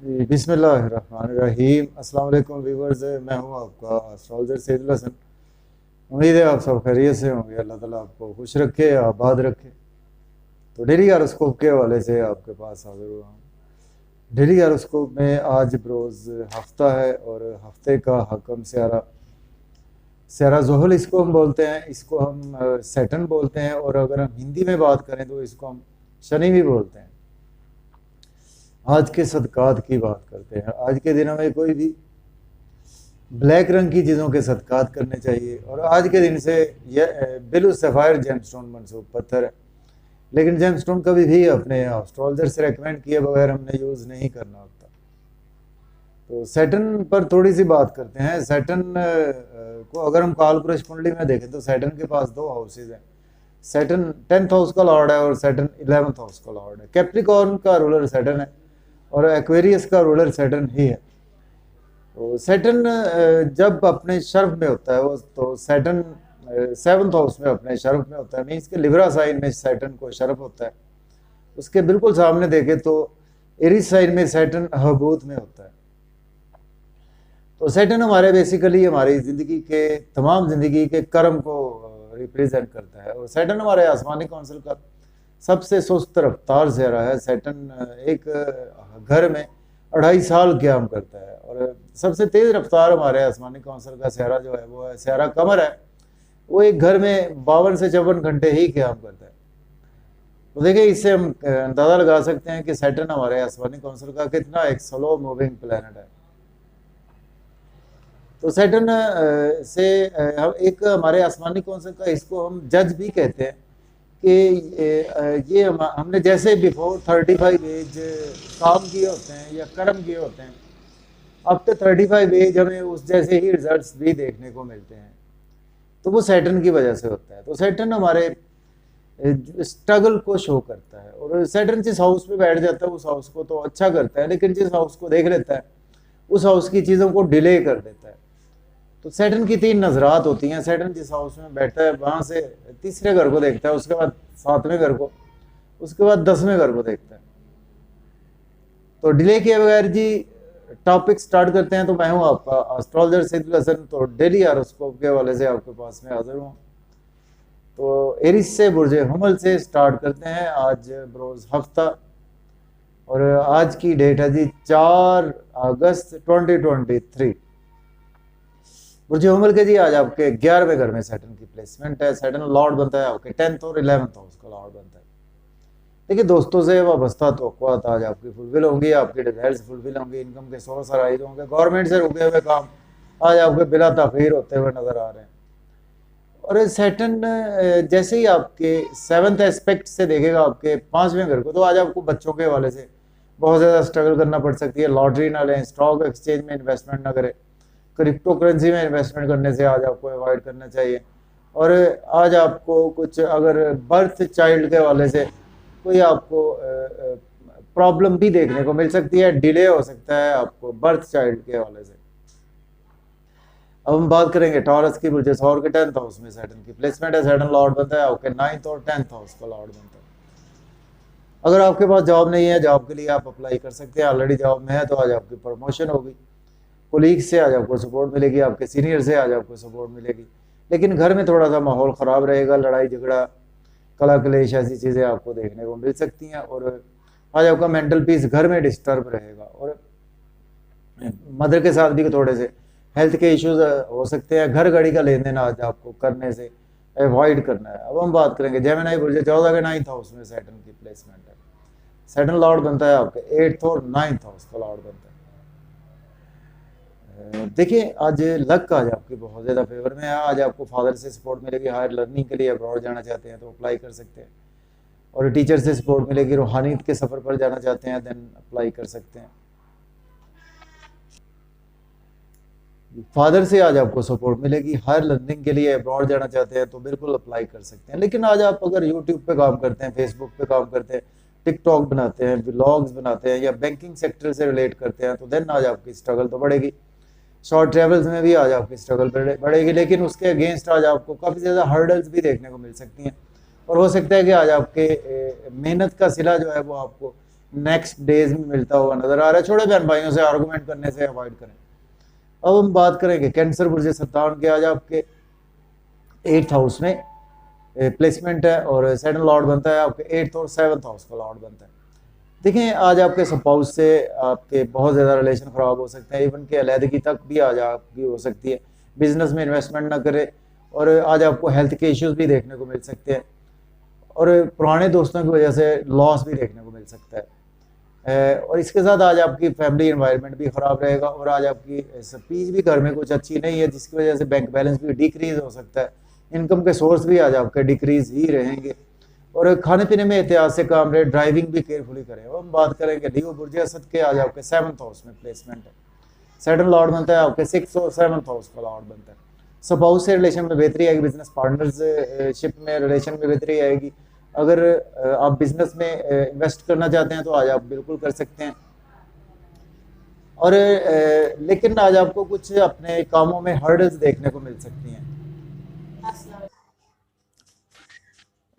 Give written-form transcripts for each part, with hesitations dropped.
जी, बिस्मिल्लाहिर्रहमानिर्रहीम। अस्सलाम वालेकुम व्यूवर्स, मैं हूं आपका एस्ट्रोलॉजर सैदुल हसन। उम्मीद है आप सब खैरियत से होंगे। अल्लाह ताला आपको खुश रखे, आबाद रखे। तो डेली हॉरोस्कोप के हवाले से आपके पास हाजिर हुआ हूँ। डेली हॉरोस्कोप में आज बरोज़ हफ्ता है और हफ्ते का हकम स्यारा स्यारा ज़ोहल इसको हम बोलते हैं। इसको हम सैटर्न बोलते हैं, और अगर हम हिंदी में बात करें तो इसको हम शनि भी बोलते हैं। आज के सदकात की बात करते हैं। आज के दिनों में कोई भी ब्लैक रंग की चीज़ों के सदकात करने चाहिए। और आज के दिन से यह बिलु सफ़ायर जेमस्टोन मनसूब पत्थर है, लेकिन जेमस्टोन कभी भी अपने एस्ट्रोलॉजर से रेकमेंड किए बगैर हमने यूज़ नहीं करना होता। तो सैटर्न पर थोड़ी सी बात करते हैं। सैटर्न को अगर हम कालपुरुष कुंडली में देखें तो सैटर्न के पास दो हाउसेज हैं। सैटर्न 10th हाउस का लॉर्ड है और सैटर्न 11th हाउस का लॉर्ड है। कैप्रिकॉर्न का रूलर सैटर्न है और एक्वेरियस का रूलर सैटर्न ही है। तो सैटर्न जब अपने शर्फ में होता है वो, तो सैटर्न 7th हाउस में अपने शर्फ में होता है। मीन्स के लिब्रा साइन में सैटर्न को शर्फ होता है। उसके बिल्कुल सामने देखें तो एरीज साइन में सैटर्न हबूत में होता है। तो सैटर्न हमारे बेसिकली हमारी ज़िंदगी के तमाम ज़िंदगी के कर्म को रिप्रेजेंट करता है। और सैटर्न हमारे आसमानी कौंसिल का सबसे सुस्त रफ्तार सेहरा है। सैटर्न एक घर में 2.5 साल क्याम करता है। और सबसे तेज़ रफ्तार हमारे आसमानी कौंसिल का सेहरा जो है वो है सेहरा कमर है। वो एक घर में 52 से 54 घंटे ही क्याम करता है। तो देखिए, इससे हम अंदाज़ा लगा सकते हैं कि सैटर्न हमारे आसमानी कौंसिल का कितना एक स्लो मूविंग प्लैनेट है। तो सैटर्न से हम एक हमारे आसमानी कौंसिल का, इसको हम जज भी कहते हैं कि ये हमने जैसे बिफोर 35 एज काम किए होते हैं या कर्म किए होते हैं, आफ्टर 35 एज हमें उस जैसे ही रिजल्ट्स भी देखने को मिलते हैं। तो वो सैटर्न की वजह से होता है। तो सैटर्न हमारे स्ट्रगल को शो करता है। और सैटर्न जिस हाउस में बैठ जाता है उस हाउस को तो अच्छा करता है, लेकिन जिस हाउस को देख लेता है उस हाउस की चीज़ों को डिले कर देता है। तो सैटर्न की 3 नजरात होती हैं। सैटर्न जिस हाउस में बैठता है वहां से तीसरे घर को देखता है, उसके बाद 7वें घर को, उसके बाद 10वें घर को देखता है। तो डिले किए बगैर जी टॉपिक स्टार्ट करते हैं। तो मैं हूं आपका एस्ट्रोलॉजर सैदुल हसन। तो डेली हॉरोस्कोप के हवाले से आपके पास में हाजिर हूँ। तो एरिस से बुर्ज हमल से स्टार्ट करते हैं। आज बरोज हफ्ता और आज की डेट है जी 4 अगस्त 2023। बुर्ज हमल के जी आज आपके 11वें घर में सैटर्न की प्लेसमेंट है। सैटर्न लॉर्ड बनता है आपके 10th और 11th हाउस का लॉर्ड बनता है। देखिए, दोस्तों से वाबस्ता तवक्कुआत आज आपकी फुलफिल होंगी, आपकी डिजायर्स फुलफिल होंगी, इनकम के सोर्स राइज होंगे, गवर्नमेंट से रुके हुए काम आज आपके बिला ताखीर होते हुए नजर आ रहे हैं। और सैटर्न जैसे ही आपके 7th एस्पेक्ट से देखेगा आपके 5वें घर को, तो आज आपको बच्चों के हवाले से बहुत ज़्यादा स्ट्रगल करना पड़ सकती है। लॉटरी ना लें, स्टॉक एक्सचेंज में इन्वेस्टमेंट ना करें, क्रिप्टो करेंसी में इन्वेस्टमेंट करने से आज आपको अवॉइड करना चाहिए। और आज आपको कुछ अगर बर्थ चाइल्ड के हवाले से कोई आपको प्रॉब्लम भी देखने को मिल सकती है, डिले हो सकता है आपको बर्थ चाइल्ड के हवाले से। अब हम बात करेंगे टॉरस की। बुर्ज सौर के 10th हाउस में सैटर्न की प्लेसमेंट है। सैटर्न लॉर्ड बनता है आपके 9th और 10th हाउस का लॉर्ड बनता है। अगर आपके पास जॉब नहीं है, जॉब के लिए आप अप्लाई कर सकते हैं। ऑलरेडी जॉब में है तो आज आपकी प्रमोशन होगी, कोलीग से आज आपको सपोर्ट मिलेगी, आपके सीनियर से आज आपको सपोर्ट मिलेगी। लेकिन घर में थोड़ा सा माहौल ख़राब रहेगा, लड़ाई झगड़ा, कला कलेश, ऐसी चीज़ें आपको देखने को मिल सकती हैं। और आज आपका मेंटल पीस घर में डिस्टर्ब रहेगा। और मदर के साथ भी थोड़े से हेल्थ के इश्यूज हो सकते हैं। घर गाड़ी का लेन देन आज आपको करने से अवॉइड करना है। अब हम बात करेंगे जेमिनी बुर्ज 14 के 9th हाउस में सैटर्न की प्लेसमेंट है। सैटर्न लॉर्ड बनता है आपके 8th और 9th हाउस का लॉर्ड बनता है। देखिए, आज लक आज आपकी बहुत ज़्यादा फेवर में है। आज आपको फादर से सपोर्ट मिलेगी। हायर लर्निंग के लिए अब्रॉड जाना चाहते हैं तो अप्लाई कर सकते हैं। और टीचर से सपोर्ट मिलेगी। रूहानियत के सफ़र पर जाना चाहते हैं देन अप्लाई कर सकते हैं। फादर से आज आपको सपोर्ट मिलेगी। हायर लर्निंग के लिए अब्रॉड जाना चाहते हैं तो बिल्कुल अप्लाई कर सकते हैं। लेकिन आज आप अगर यूट्यूब पे काम करते हैं, फेसबुक पे काम करते हैं, टिकटॉक बनाते हैं, व्लॉग्स बनाते हैं या बैंकिंग सेक्टर से रिलेट करते हैं तो देन आज आपकी स्ट्रगल तो बढ़ेगी। शॉर्ट ट्रेवल्स में भी आज आपकी स्ट्रगल बढ़ेगी, लेकिन उसके अगेंस्ट आज आपको काफ़ी ज़्यादा हर्डल्स भी देखने को मिल सकती हैं। और हो सकता है कि आज आपके मेहनत का सिला जो है वो आपको नेक्स्ट डेज में मिलता हुआ नजर आ रहा है। छोटे बहन भाइयों से आर्गूमेंट करने से अवॉइड करें। अब हम बात करेंगे कैंसर बुर्ज सरतान के। आज आपके 8th हाउस में प्लेसमेंट है और सेकंड लॉर्ड बनता है आपके 8th और 7th हाउस का लॉर्ड बनता है। देखें आज आपके स्पाउस से आपके बहुत ज़्यादा रिलेशन ख़राब हो सकते हैं, इवन के अलहदगी तक भी आज आपकी हो सकती है। बिजनेस में इन्वेस्टमेंट ना करें और आज आपको हेल्थ के इश्यूज भी देखने को मिल सकते हैं और पुराने दोस्तों की वजह से लॉस भी देखने को मिल सकता है। और इसके साथ आज आपकी फैमिली एनवायरनमेंट भी ख़राब रहेगा और आज आपकी स्पीच भी घर में कुछ अच्छी नहीं है, जिसकी वजह से बैंक बैलेंस भी डिक्रीज हो सकता है। इनकम के सोर्स भी आज आपके डिक्रीज ही रहेंगे और खाने पीने में एहतियात से काम रहे, ड्राइविंग भी केयरफुली करें। और हम बात करेंगे लियो बुर्ज असद के। आज आपके 7th हाउस में प्लेसमेंट है। सेकंड लॉर्ड बनता है आपके 6th और 7th हाउस का लॉर्ड बनता है। स्पाउस से रिलेशन में बेहतरी आएगी, बिजनेस पार्टनरशिप में रिलेशन में बेहतरी आएगी। अगर आप बिजनेस में इन्वेस्ट करना चाहते हैं तो आज आप बिल्कुल कर सकते हैं। और लेकिन आज आपको कुछ अपने कामों में हर्डल्स देखने को मिल सकती हैं।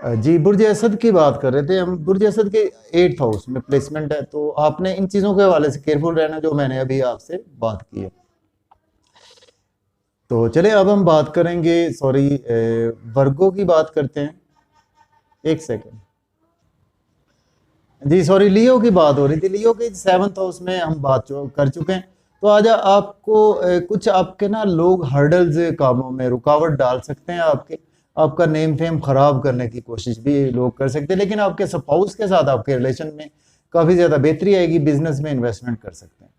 जी बुर्ज असद की बात कर रहे थे हम। बुर्ज असद के 8th हाउस में प्लेसमेंट है, तो आपने इन चीज़ों के हवाले से केयरफुल रहना जो मैंने अभी आपसे बात की है। तो चले अब हम बात करेंगे, सॉरी वर्गो की बात करते हैं। एक सेकेंड जी, सॉरी लियो की बात हो रही थी। लियो के 7th हाउस में हम बात कर चुके हैं। तो आज आपको कुछ आपके ना लोग हर्डल्स कामों में रुकावट डाल सकते हैं, आपका नेम फेम खराब करने की कोशिश भी लोग कर सकते हैं। लेकिन आपके स्पाउस के साथ आपके रिलेशन में काफ़ी ज़्यादा बेहतरी आएगी, बिजनेस में इन्वेस्टमेंट कर सकते हैं।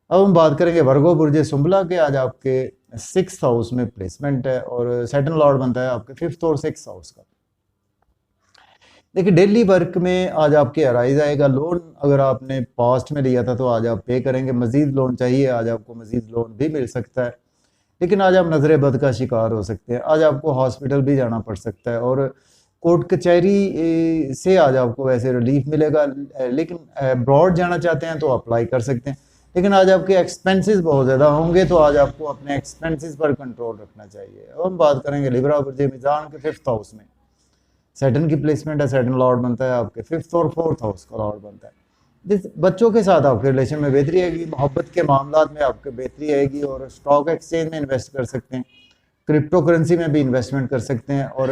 अब हम बात करेंगे वर्गो बुर्ज सुंबला के। आज आपके 6th हाउस में प्लेसमेंट है और सेकंड लॉर्ड बनता है आपके 5th और 6th हाउस का। देखिए डेली वर्क में आज आपके अराइज आएगा। लोन अगर आपने पास्ट में लिया था तो आज आप पे करेंगे। मजीद लोन चाहिए, आज आपको मजीद लोन भी मिल सकता है। लेकिन आज आप नजर बद का शिकार हो सकते हैं। आज आपको हॉस्पिटल भी जाना पड़ सकता है और कोर्ट कचहरी से आज आपको वैसे रिलीफ मिलेगा। लेकिन अब्रॉड जाना चाहते हैं तो अप्लाई कर सकते हैं। लेकिन आज आपके एक्सपेंसेस बहुत ज़्यादा होंगे, तो आज आपको अपने एक्सपेंसेस पर कंट्रोल रखना चाहिए। अब हम बात करेंगे लिब्रा बुर्ज मिजान के 5th हाउस में सैटर्न की प्लेसमेंट है। सैटर्न लॉर्ड बनता है आपके 5th और 4th हाउस का लॉर्ड बनता है। जिस बच्चों के साथ आपके रिलेशन में बेहतरी आएगी, मोहब्बत के मामला में आपके बेहतरी आएगी और स्टॉक एक्सचेंज में इन्वेस्ट कर सकते हैं, क्रिप्टो करेंसी में भी इन्वेस्टमेंट कर सकते हैं और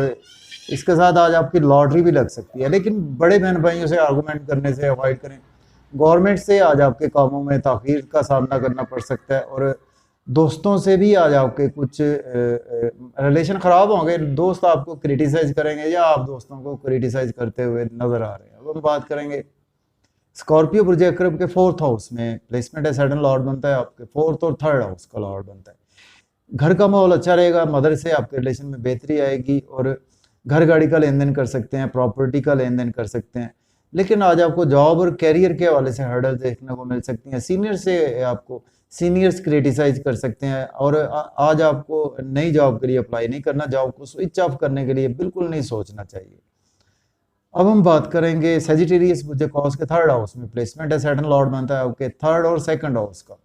इसके साथ आज आपकी लॉटरी भी लग सकती है। लेकिन बड़े बहन भाइयों से आर्गूमेंट करने से अवॉइड करें। गवर्नमेंट से आज आपके कामों में ताख़ीर का सामना करना पड़ सकता है और दोस्तों से भी आज आपके कुछ रिलेशन ख़राब होंगे। दोस्त आपको क्रिटिसाइज करेंगे या आप दोस्तों को क्रिटिसाइज करते हुए नज़र आ रहे हैं। अब हम बात करेंगे स्कॉर्पियो बुर्ज अकरब के 4th हाउस में प्लेसमेंट है। सैटर्न लॉर्ड बनता है आपके 4th और 3rd हाउस का लॉर्ड बनता है। घर का माहौल अच्छा रहेगा, मदर से आपके रिलेशन में बेहतरी आएगी और घर गाड़ी का लेन देन कर सकते हैं, प्रॉपर्टी का लेन देन कर सकते हैं। लेकिन आज आपको जॉब और कैरियर के हवाले से हर्डल देखने को मिल सकती हैं। सीनियर्स क्रिटिसाइज कर सकते हैं और आज आपको नई जॉब के लिए अप्लाई नहीं करना, जॉब को स्विच ऑफ करने के लिए बिल्कुल नहीं सोचना चाहिए। अब हम बात करेंगे सेजिटेरियस बुर्ज कॉस के 3rd हाउस में प्लेसमेंट है। सैटर्न लॉर्ड बनता है आपके 3rd और 2nd हाउस का।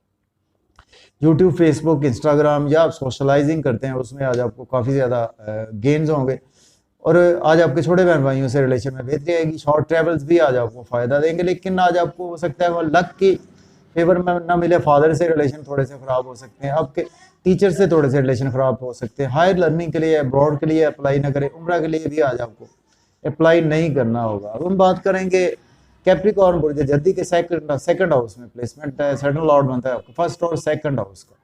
यूट्यूब, फेसबुक, इंस्टाग्राम या आप सोशलाइजिंग करते हैं उसमें आज आपको काफ़ी ज़्यादा गेन्स होंगे और आज आपके छोटे बहन भाइयों से रिलेशन में बेहतरी आएगी। शॉर्ट ट्रैवल्स भी आज आपको फ़ायदा देंगे। लेकिन आज आपको हो सकता है वो लक की फेवर में ना मिले, फादर से रिलेशन थोड़े से ख़राब हो सकते हैं, आपके टीचर से थोड़े से रिलेशन ख़राब हो सकते हैं। हायर लर्निंग के लिए, अब्रॉड के लिए अप्लाई ना करें, उम्रा के लिए भी आज आपको अप्लाई नहीं करना होगा। अब हम बात करेंगे कैप्रिकॉर्न बुर्ज जद्दी के 2nd हाउस में प्लेसमेंट है। सैटर्न लॉर्ड बनता है आपका 1st और 2nd हाउस का।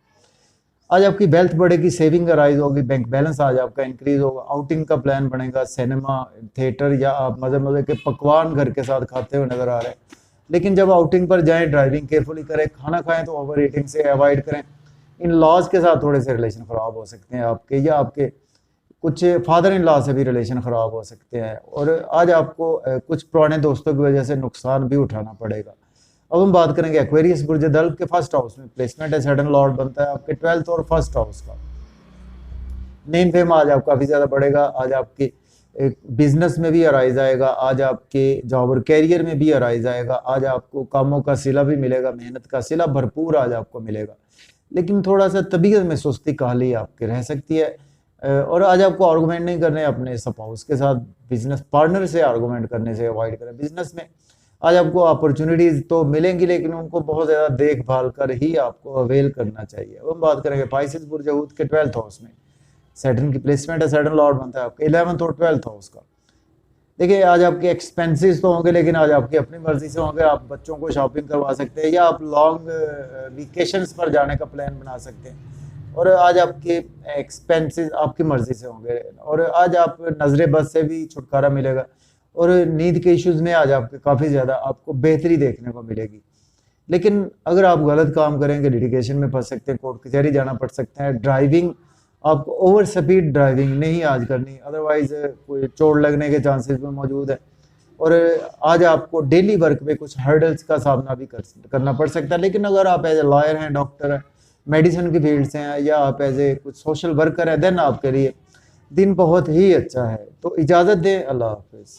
आज आपकी वेल्थ बढ़ेगी, सेविंग राइज होगी, बैंक बैलेंस आज आपका इंक्रीज होगा, आउटिंग का प्लान बनेगा, सिनेमा, थिएटर या आप मज़े के पकवान घर के साथ खाते हुए नजर आ रहे हैं। लेकिन जब आउटिंग पर जाएं ड्राइविंग केयरफुली करें, खाना खाएं तो ओवर ईटिंग से अवॉइड करें। इन लॉज के साथ थोड़े से रिलेशन ख़राब हो सकते हैं आपके, या आपके कुछ फादर इन लॉ से भी रिलेशन ख़राब हो सकते हैं और आज आपको कुछ पुराने दोस्तों की वजह से नुकसान भी उठाना पड़ेगा। अब हम बात करेंगे एक्वेरियस बुर्ज दल्ब के 1st हाउस में प्लेसमेंट है। सैटर्न लॉर्ड बनता है आपके 12th और 1st हाउस का। नेम फेम आज आपका काफ़ी ज़्यादा बढ़ेगा। आज आपके बिजनेस में भी अराइज आएगा, आज आपके जॉब और कैरियर में भी अराइज आएगा। आज आपको कामों का सिला भी मिलेगा, मेहनत का सिला भरपूर आज आपको मिलेगा। लेकिन थोड़ा सा तबीयत में सुस्ती काहली आपके रह सकती है और आज आपको आर्गूमेंट नहीं करने अपने स्पाउस के साथ। बिजनेस पार्टनर से आर्गूमेंट करने से अवॉइड करें। बिजनेस में आज आपको अपॉर्चुनिटीज़ तो मिलेंगी, लेकिन उनको बहुत ज़्यादा देखभाल कर ही आपको अवेल करना चाहिए। अब हम बात करेंगे पाइसेस बुर्ज हूत के 12th हाउस में सैटर्न की प्लेसमेंट है, सैटर्न लॉर्ड बनता है आपका 11th और 12th हाउस का। देखिए आज आपके एक्सपेंसेस तो होंगे, लेकिन आज आपकी अपनी मर्जी से होंगे। आप बच्चों को शॉपिंग करवा सकते हैं, या आप लॉन्ग वेकेशंस पर जाने का प्लान बना सकते हैं। और आज आपके एक्सपेंसेस आपकी मर्जी से होंगे, और आज आप नजरे बद से भी छुटकारा मिलेगा, और नींद के इश्यूज में आज आपके काफ़ी ज़्यादा आपको बेहतरी देखने को मिलेगी। लेकिन अगर आप गलत काम करेंगे, लिटिगेशन में फंस सकते हैं, कोर्ट कचहरी जाना पड़ सकता है। ड्राइविंग आपको ओवर स्पीड ड्राइविंग नहीं आज करनी, अदरवाइज कोई चोट लगने के चांसेस भी मौजूद है। और आज आपको डेली वर्क में कुछ हर्डल्स का सामना भी करना पड़ सकता है। लेकिन अगर आप एज ए लॉयर हैं, डॉक्टर हैं, मेडिसिन की फील्ड से हैं, या आप एज ए कुछ सोशल वर्कर हैं, देन आपके लिए दिन बहुत ही अच्छा है। तो इजाज़त दें, अल्लाह हाफिज़।